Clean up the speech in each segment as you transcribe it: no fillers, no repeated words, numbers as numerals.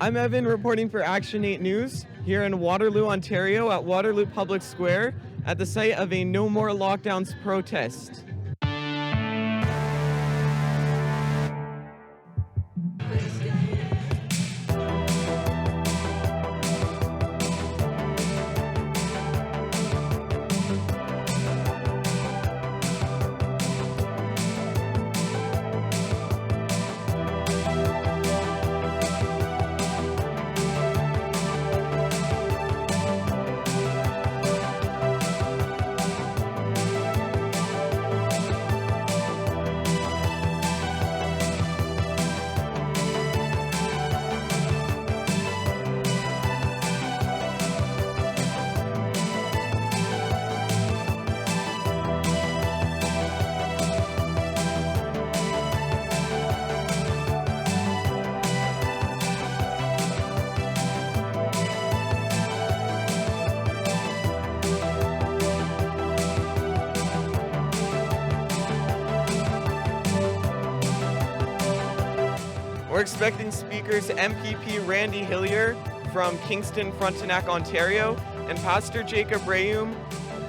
I'm Evan reporting for Action 8 News here in Waterloo, Ontario at Waterloo Public Square at the site of a No More Lockdowns protest. We're expecting speakers MPP Randy Hillier from Kingston, Frontenac, Ontario, and Pastor Jacob Reaume,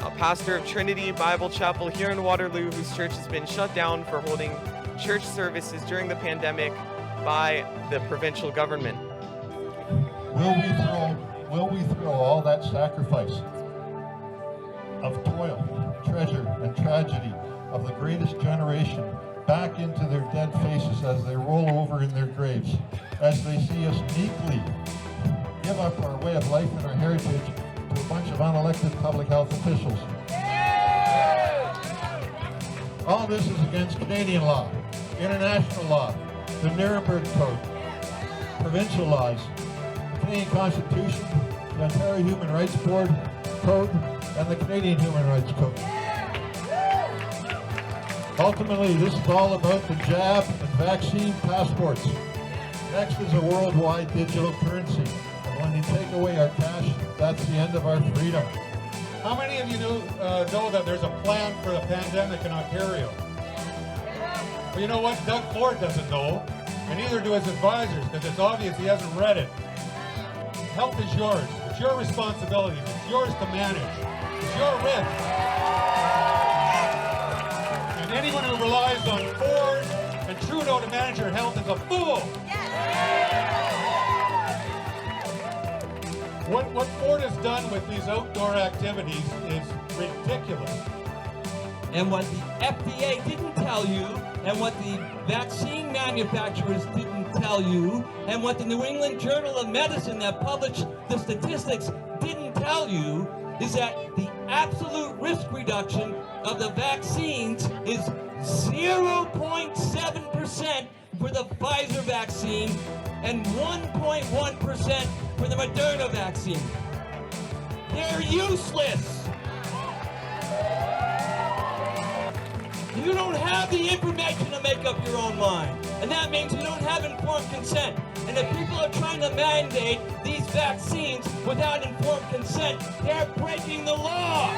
a pastor of Trinity Bible Chapel here in Waterloo, whose church has been shut down for holding church services during the pandemic by the provincial government. Will we throw all that sacrifice of toil, treasure, and tragedy of the greatest generation back into their dead faces as they roll over in their graves, as they see us meekly give up our way of life and our heritage to a bunch of unelected public health officials? All this is against Canadian law, international law, the Nuremberg Code, provincial laws, the Canadian Constitution, the Ontario Human Rights Board Code, and the Canadian Human Rights Code. Ultimately, this is all about the jab and vaccine passports. Next is a worldwide digital currency. And when you take away our cash, that's the end of our freedom. How many of you know that there's a plan for the pandemic in Ontario? Well, you know what? Doug Ford doesn't know, and neither do his advisors, because it's obvious he hasn't read it. Health is yours. It's your responsibility. It's yours to manage. It's your risk. And anyone who relies on Ford and Trudeau to manage your health is a fool. What Ford has done with these outdoor activities is ridiculous. And what the FDA didn't tell you, and what the vaccine manufacturers didn't tell you, and what the New England Journal of Medicine that published the statistics didn't tell you, is that the absolute risk reduction of the vaccines is 0.7% for the Pfizer vaccine and 1.1% for the Moderna vaccine. They're useless. You don't have the information to make up your own mind. And that means you don't have informed consent. And if people are trying to mandate these vaccines without informed consent, they're breaking the law.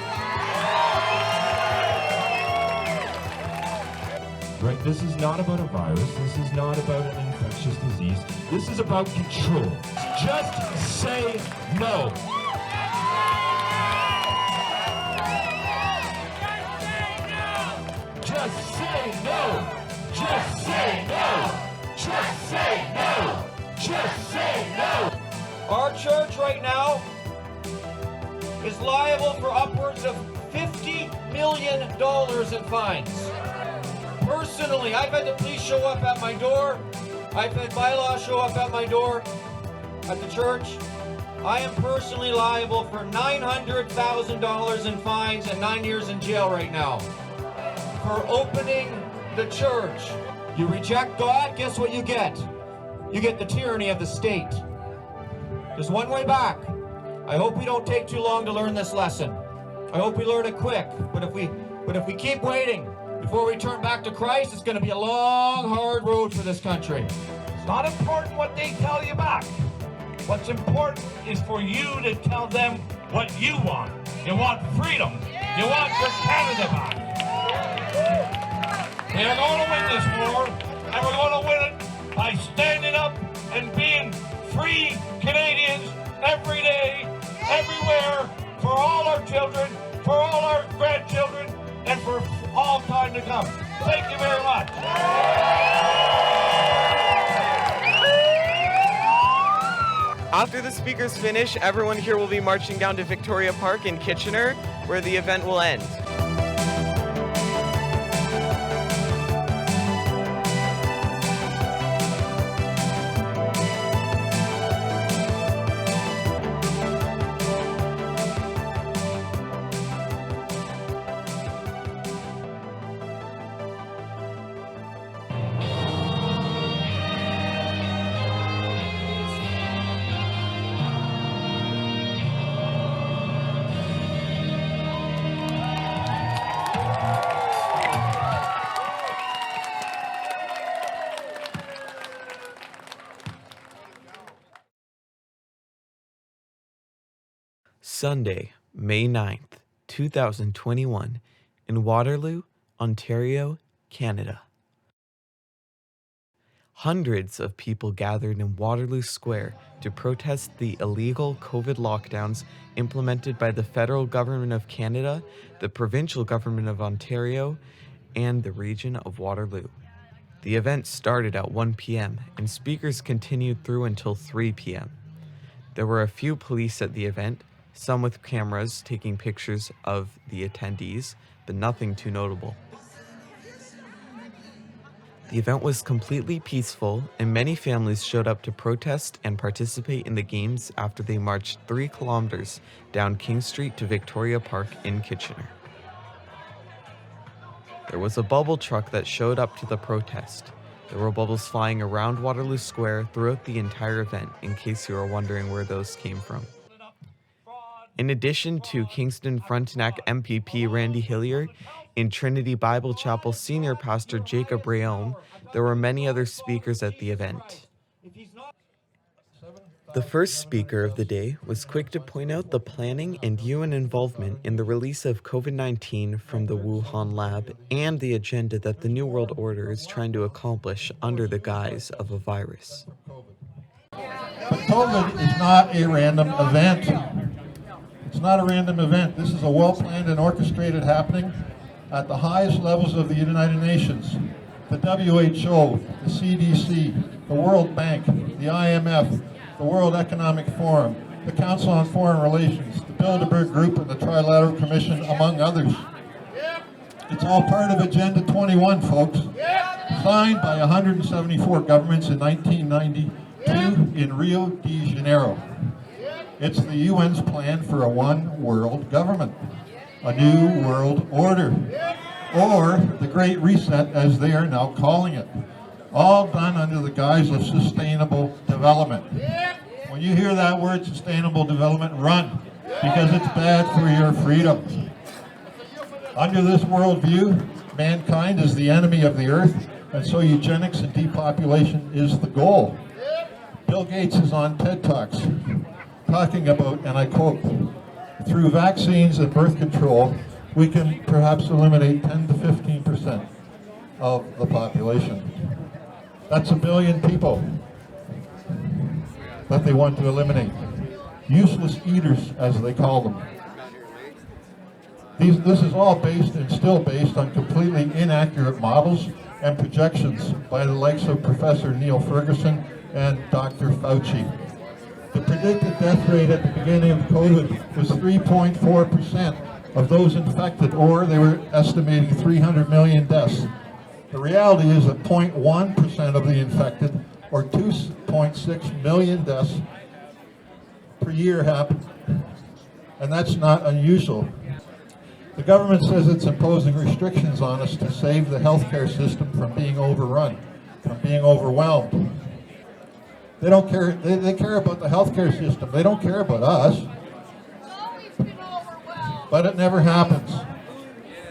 Right, this is not about a virus. This is not about an infectious disease. This is about control. Just say no. Just say no. Just say no. Just say no. Just say no. Our church right now is liable for upwards of $50 million in fines. Personally, I've had the police show up at my door. I've had bylaws show up at my door at the church. I am personally liable for $900,000 in fines and 9 years in jail right now for opening the church. You reject God, guess what you get? You get the tyranny of the state. There's one way back. I hope we don't take too long to learn this lesson. I hope we learn it quick. But if we keep waiting before we turn back to Christ, it's going to be a long, hard road for this country. It's not important what they tell you back. What's important is for you to tell them what you want. You want freedom. You want your Canada back. We are going to win this war, and we're going to win it by standing up and being free Canadians every day, everywhere, for all our children, for all our grandchildren, and for all time to come. Thank you very much. After the speakers finish, everyone here will be marching down to Victoria Park in Kitchener, where the event will end. Sunday, May 9th, 2021, in Waterloo, Ontario, Canada. Hundreds of people gathered in Waterloo Square to protest the illegal COVID lockdowns implemented by the federal government of Canada, the provincial government of Ontario, and the region of Waterloo. The event started at 1 p.m. and speakers continued through until 3 p.m. There were a few police at the event, some with cameras taking pictures of the attendees, but nothing too notable. The event was completely peaceful, and many families showed up to protest and participate in the games after they marched 3 kilometers down King Street to Victoria Park in Kitchener. There was a bubble truck that showed up to the protest. There were bubbles flying around Waterloo Square throughout the entire event, in case you are wondering where those came from. In addition to Kingston-Frontenac MPP Randy Hillier, in Trinity Bible Chapel Senior Pastor Jacob Reaume, there were many other speakers at the event. The first speaker of the day was quick to point out the planning and UN involvement in the release of COVID-19 from the Wuhan lab and the agenda that the New World Order is trying to accomplish under the guise of a virus. But COVID is not a random event. It's not a random event. This is a well-planned and orchestrated happening at the highest levels of the United Nations. The WHO, the CDC, the World Bank, the IMF, the World Economic Forum, the Council on Foreign Relations, the Bilderberg Group, and the Trilateral Commission, among others. It's all part of Agenda 21, folks. Signed by 174 governments in 1992 in Rio de Janeiro. It's the UN's plan for a one-world government, a new world order, or the Great Reset as they are now calling it. All done under the guise of sustainable development. When you hear that word sustainable development, run, because it's bad for your freedom. Under this worldview, mankind is the enemy of the earth, and so eugenics and depopulation is the goal. Bill Gates is on TED Talks talking about, and I quote, through vaccines and birth control, we can perhaps eliminate 10 to 15% of the population. That's 1 billion people that they want to eliminate. Useless eaters, as they call them. This is all based and still based on completely inaccurate models and projections by the likes of Professor Neil Ferguson and Dr. Fauci. The predicted death rate at the beginning of COVID was 3.4% of those infected, or they were estimating 300 million deaths. The reality is that 0.1% of the infected, or 2.6 million deaths per year happen. And that's not unusual. The government says it's imposing restrictions on us to save the healthcare system from being overrun, from being overwhelmed. They don't care, they care about the healthcare system. They don't care about us. But it never happens.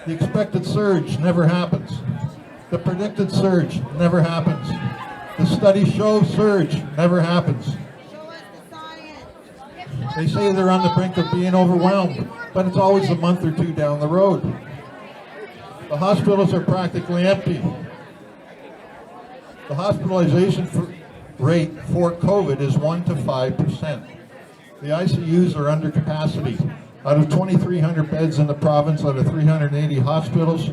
The expected surge never happens. The predicted surge never happens. The study shows surge never happens. They say they're on the brink of being overwhelmed, but it's always a month or two down the road. The hospitals are practically empty. The hospitalization rate for COVID is 1 to 5%. The ICUs are under capacity. Out of 2,300 beds in the province, out of 380 hospitals,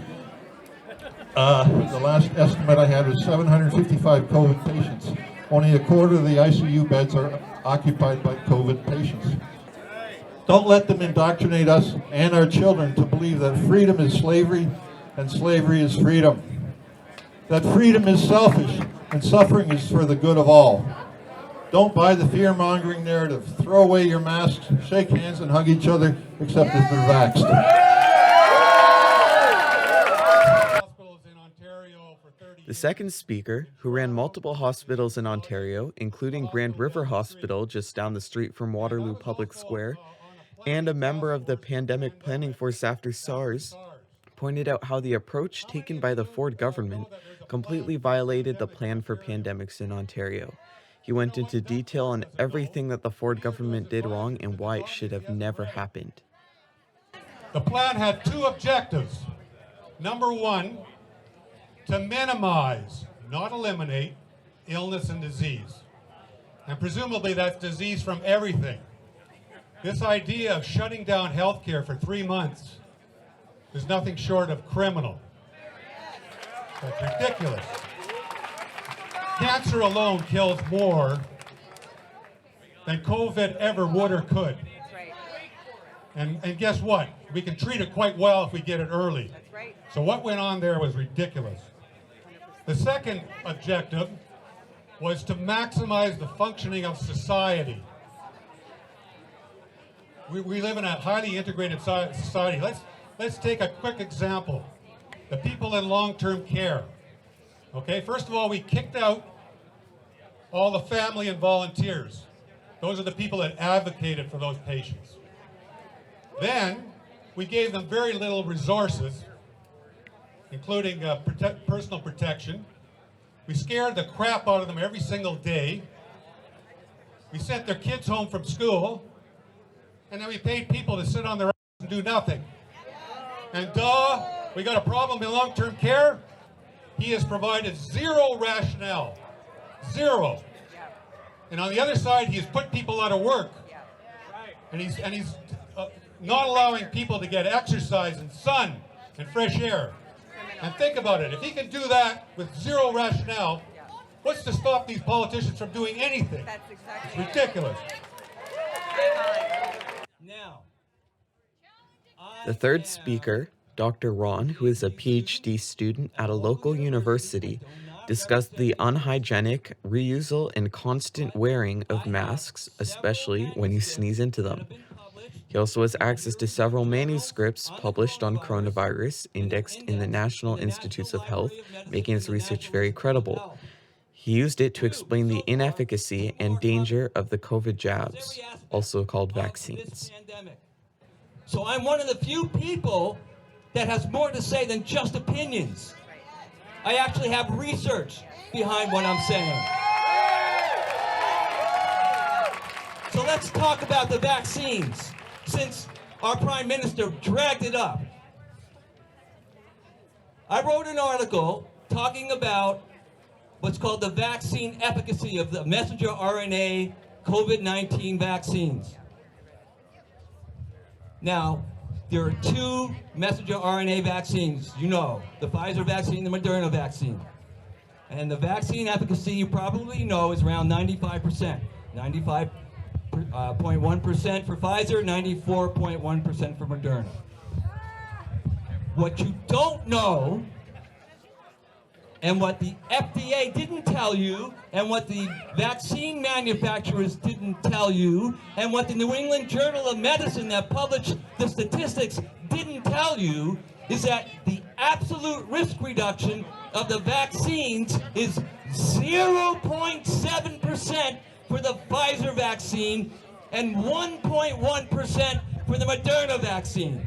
the last estimate I had was 755 COVID patients. Only a quarter of the ICU beds are occupied by COVID patients. Don't let them indoctrinate us and our children to believe that freedom is slavery and slavery is freedom. That freedom is selfish and suffering is for the good of all. Don't buy the fear-mongering narrative. Throw away your masks, shake hands and hug each other, except if they're vaxxed. The second speaker, who ran multiple hospitals in Ontario, including Grand River Hospital just down the street from Waterloo Public Square, and a member of the pandemic planning force after SARS, pointed out how the approach taken by the Ford government completely violated the plan for pandemics in Ontario. He went into detail on everything that the Ford government did wrong and why it should have never happened. The plan had two objectives. Number one, to minimize, not eliminate, illness and disease. And presumably that's disease from everything. This idea of shutting down healthcare for 3 months is nothing short of criminal. That's ridiculous. Cancer alone kills more than COVID ever would or could. And guess what? We can treat it quite well if we get it early. So what went on there was ridiculous. The second objective was to maximize the functioning of society. We live in a highly integrated society. Let's take a quick example. The people in long-term care. Okay, first of all, we kicked out all the family and volunteers. Those are the people that advocated for those patients. Then we gave them very little resources, including personal protection. We scared the crap out of them every single day. We sent their kids home from school, and then we paid people to sit on their ass and do nothing. And we got a problem in long-term care. He has provided zero rationale. Zero. And on the other side, he has put people out of work. And he's not allowing people to get exercise and sun and fresh air. And think about it. If he can do that with zero rationale, what's to stop these politicians from doing anything? It's ridiculous. The third speaker, Dr. Ron, who is a PhD student at a local university, discussed the unhygienic reusal and constant wearing of masks, especially when you sneeze into them. He also has access to several manuscripts published on coronavirus, indexed in the National Institutes of Health, making his research very credible. He used it to explain the inefficacy and danger of the COVID jabs, also called vaccines. So I'm one of the few people that has more to say than just opinions. I actually have research behind what I'm saying. So let's talk about the vaccines, since our Prime Minister dragged it up. I wrote an article talking about what's called the vaccine efficacy of the messenger RNA COVID-19 vaccines. Now, there are two messenger RNA vaccines, you know, the Pfizer vaccine, the Moderna vaccine. And the vaccine efficacy, you probably know, is around 95%. 95.1% for Pfizer, 94.1% for Moderna. What you don't know, and what the FDA didn't tell you, and what the vaccine manufacturers didn't tell you, and what the New England Journal of Medicine that published the statistics didn't tell you, is that the absolute risk reduction of the vaccines is 0.7% for the Pfizer vaccine and 1.1% for the Moderna vaccine.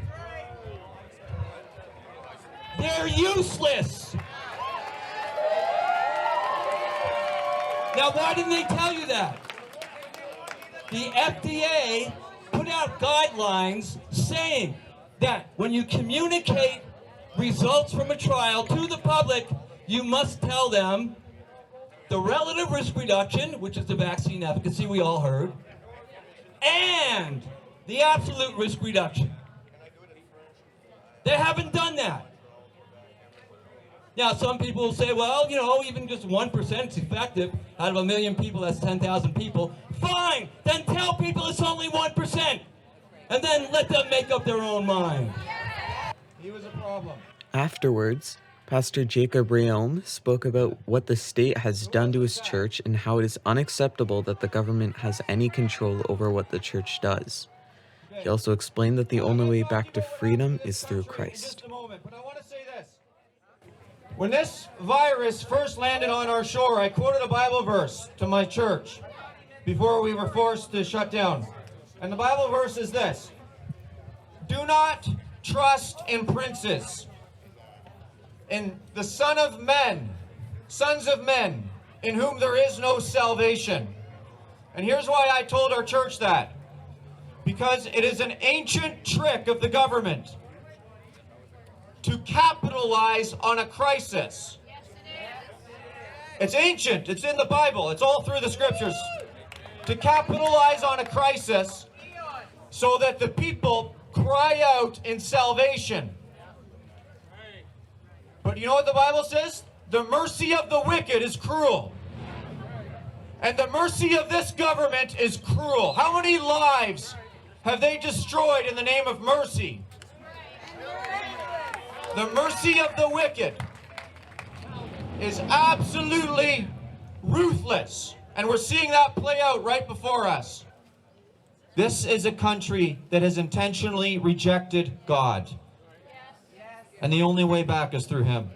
They're useless. Now, why didn't they tell you that? The FDA put out guidelines saying that when you communicate results from a trial to the public, you must tell them the relative risk reduction, which is the vaccine efficacy we all heard, and the absolute risk reduction. They haven't done that. Now, some people will say, well, you know, even just 1% is effective. Out of 1 million people, that's 10,000 people. Fine, then tell people it's only 1%. And then let them make up their own mind. He was a problem. Afterwards, Pastor Jacob Reaume spoke about what the state has done to his church and how it is unacceptable that the government has any control over what the church does. He also explained that the only way back to freedom is through Christ. When this virus first landed on our shore, I quoted a Bible verse to my church before we were forced to shut down. And the Bible verse is this: do not trust in princes, in the sons of men, in whom there is no salvation. And here's why I told our church that. Because it is an ancient trick of the government to capitalize on a crisis. It's ancient, it's in the Bible, it's all through the scriptures. To capitalize on a crisis so that the people cry out in salvation. But you know what the Bible says? The mercy of the wicked is cruel. And the mercy of this government is cruel. How many lives have they destroyed in the name of mercy? The mercy of the wicked is absolutely ruthless. And we're seeing that play out right before us. This is a country that has intentionally rejected God. And the only way back is through Him.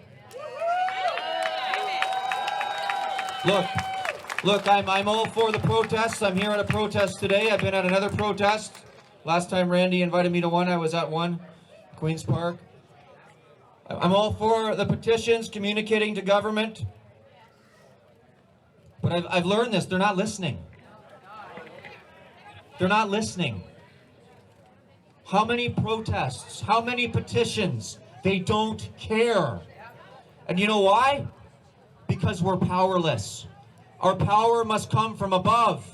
Look, I'm all for the protests. I'm here at a protest today. I've been at another protest. Last time Randy invited me to one, I was at one, Queen's Park. I'm all for the petitions, communicating to government. But I've learned this, they're not listening. They're not listening. How many protests, how many petitions? They don't care. And you know why? Because we're powerless. Our power must come from above.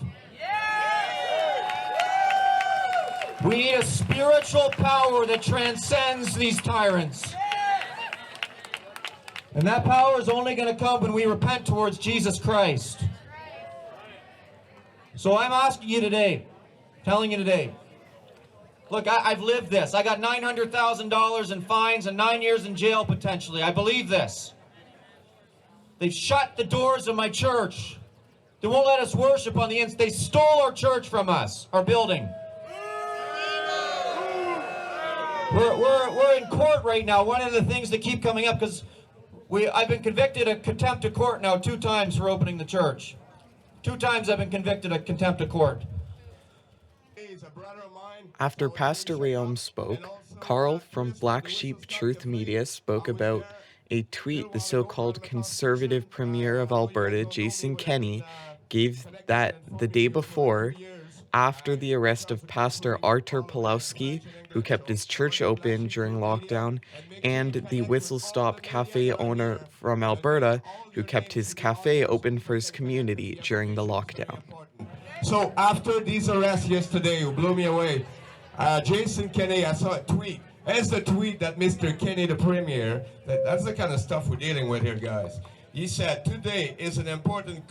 We need a spiritual power that transcends these tyrants. And that power is only going to come when we repent towards Jesus Christ. So I'm asking you today, telling you today, look, I've lived this. I got $900,000 in fines and 9 years in jail potentially. I believe this. They've shut the doors of my church. They won't let us worship on the inside. They stole our church from us, our building. We're in court right now. One of the things that keep coming up, because I've been convicted of contempt of court now 2 times for opening the church. 2 times I've been convicted of contempt of court. After Pastor Reaume spoke, Carl from Black Sheep Truth Media spoke about a tweet the so-called conservative premier of Alberta, Jason Kenney, gave that the day before, after the arrest of Pastor Artur Pawlowski, who kept his church open during lockdown, and the Whistle Stop Cafe owner from Alberta, who kept his cafe open for his community during the lockdown. So after these arrests yesterday, who blew me away, Jason Kenney, I saw a tweet. There's the tweet that Mr. Kenney, the premier, that's the kind of stuff we're dealing with here, guys. He said, today is an important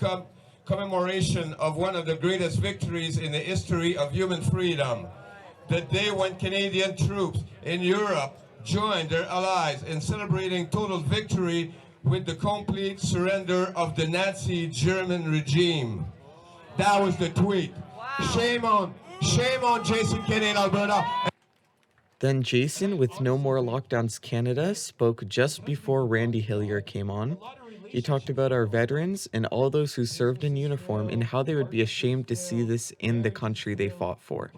commemoration of one of the greatest victories in the history of human freedom. The day when Canadian troops in Europe joined their allies in celebrating total victory with the complete surrender of the Nazi German regime. That was the tweet. Wow. Shame on Jason Kenney in Alberta. Then Jason, with No More Lockdowns Canada, spoke just before Randy Hillier came on. He talked about our veterans and all those who served in uniform and how they would be ashamed to see this in the country they fought for.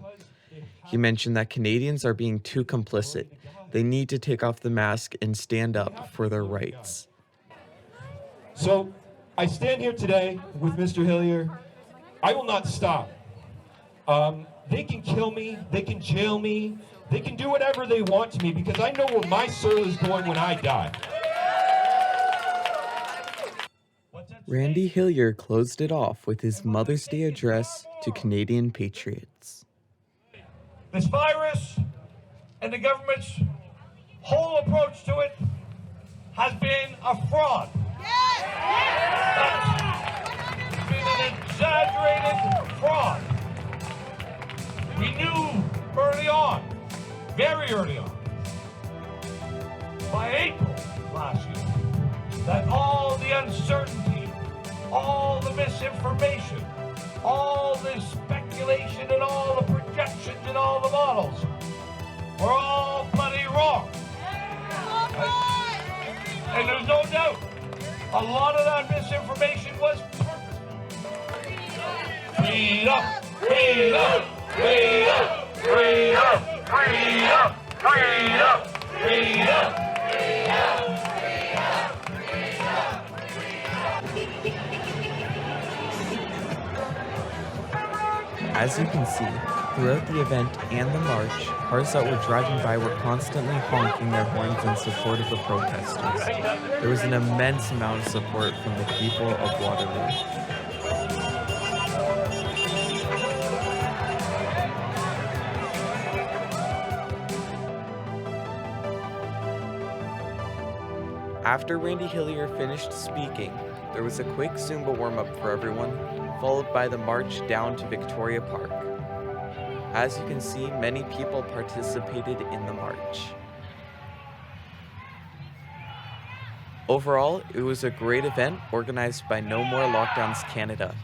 He mentioned that Canadians are being too complicit. They need to take off the mask and stand up for their rights. So I stand here today with Mr. Hillier. I will not stop. They can kill me, they can jail me, they can do whatever they want to me because I know where my soul is going when I die. Randy Hillier closed it off with his Mother's Day address to Canadian patriots. This virus and the government's whole approach to it has been a fraud. It's been an exaggerated fraud. We knew early on, very early on, by April last year, that all the uncertainty, all the misinformation, all the speculation and all the projections and all the models were all bloody wrong. And there's no doubt, a lot of that misinformation was purposeful. Freedom, freedom, freedom, freedom, freedom, freedom, freedom. As you can see, throughout the event and the march, cars that were driving by were constantly honking their horns in support of the protesters. There was an immense amount of support from the people of Waterloo. After Randy Hillier finished speaking, there was a quick Zumba warm-up for everyone, followed by the march down to Victoria Park. As you can see, many people participated in the march. Overall, it was a great event organized by No More Lockdowns Canada.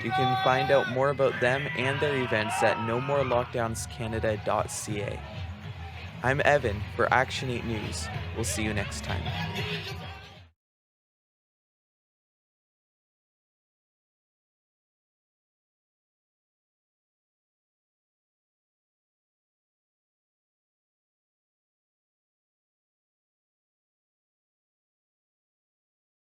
You can find out more about them and their events at nomorelocdownscanada.ca. I'm Evan for Action 8 News. We'll see you next time.